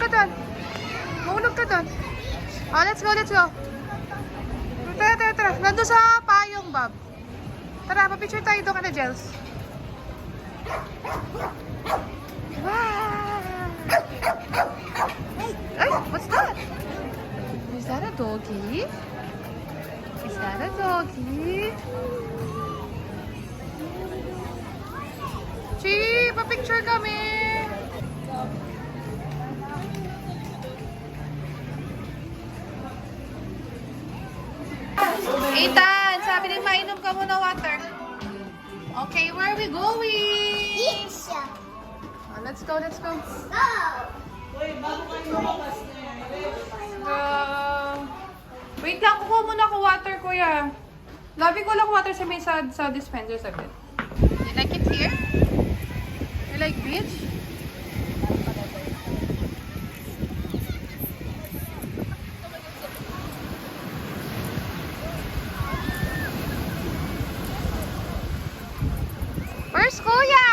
ka doon. Mahulog ka doon. Oh, let's go, let's go. Tara, tara, tara. Nandun sa payong, Bob. Tara, papicture tayo doon ka na, Jels. Wow! Ay, what's that? Is that a doggy? Is that a doggy? Chi, pa-picture kami. Ethan, sabi din mainom ka muna water. Okay, where are we going? Isha. Let's go, let's go. Go. Wait lang, kukuha muna ako water, kuya. Labi ko lang water sa may sa dispenser saglit. You like it here? You like beach? Where's kuya?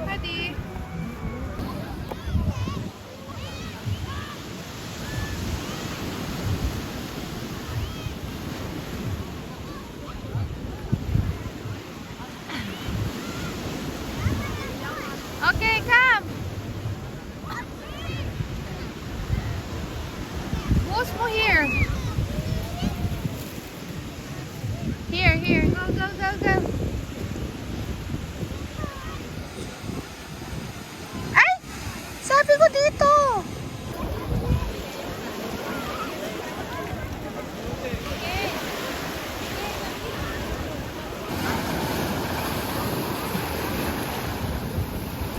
Ready? Okay, come. Who's more here? Here, here. Go, go, go, go. Ay! Sabi ko dito.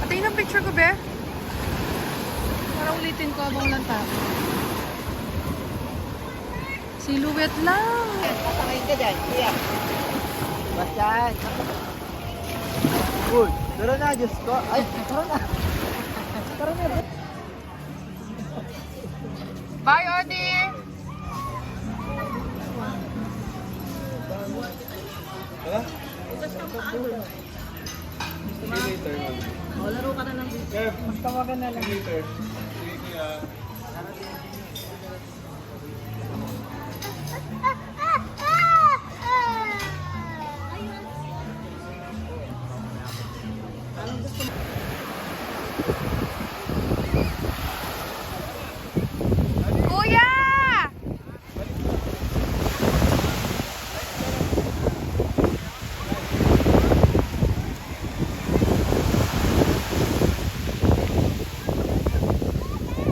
Patayin ang picture ko, be. Para ulitin ko abang lang tayo. Silhouette lang. Pasakayin ka dyan, kuya. Bastian. Uy, tara na, Diyos ko. Ay, tara na. Tara na. Bye, Odi! Tara. O, laro ka na lang. Magtawagan na lang. Later. Sige, kuya. Kuya!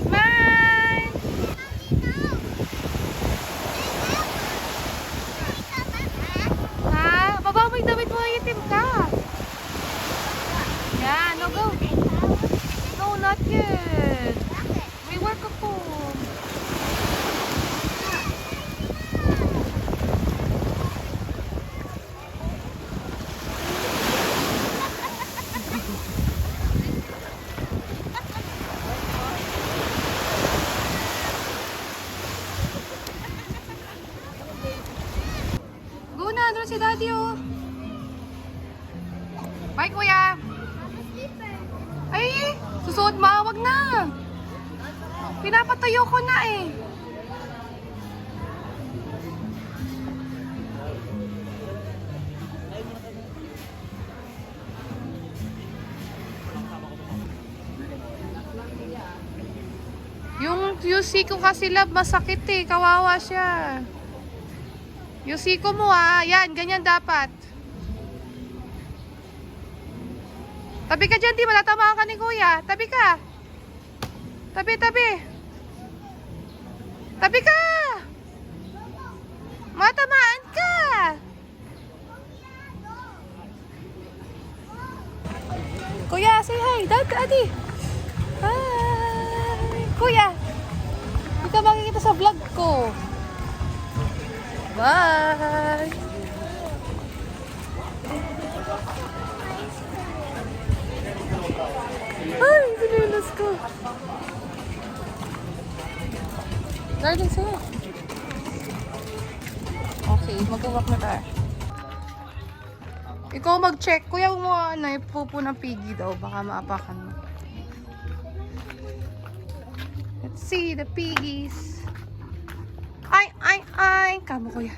Smile! Ha? Baba mo yung damit mo, itim ka. Yan, no go. No, not yet. May work ako. Go na, andun si daddy oh. Bye kuya. Ay, susuot ma, wag na. Pinapatayo ko na eh. Yung siko kasi love, masakit eh. Kawawa siya. Yung siko mo ah. Yan, ganyan dapat. Tabi ka dyan, di malatamaan ka ni kuya. Tabi ka. Tabi, tabi. Tabi ka. Matamaan ka. Kuya, say hi. Daddy. Hi. Kuya. Hindi ka makikita sa vlog ko. Bye. Ay, sinilas ko. Darling, sa'yo. Okay, mag-walk na tayo. Ikaw mag-check. Kuya, huwag mo ipupo ng piggy daw. Baka maapakan mo. Let's see the piggies. Ay. Kamo, kuya.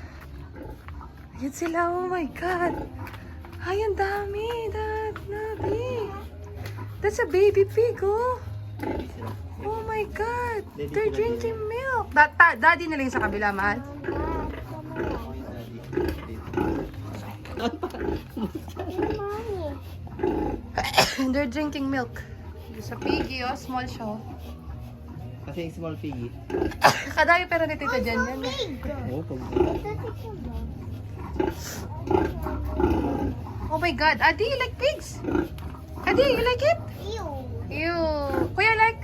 Ayan sila. Oh my God. Ay, ang dami. Nabi. That's a baby pig, oh. Oh my God. They're drinking milk. Daddy na lang sa kabila, mahal. They're drinking milk. Sa piggy, oh. Small siya, oh. Kasi yung small piggy. Kadami pero ni Tita Jen yan. Oo, pag Oh my God. Adi, you like pigs? Adi, you like it? Ew. Kuya, like?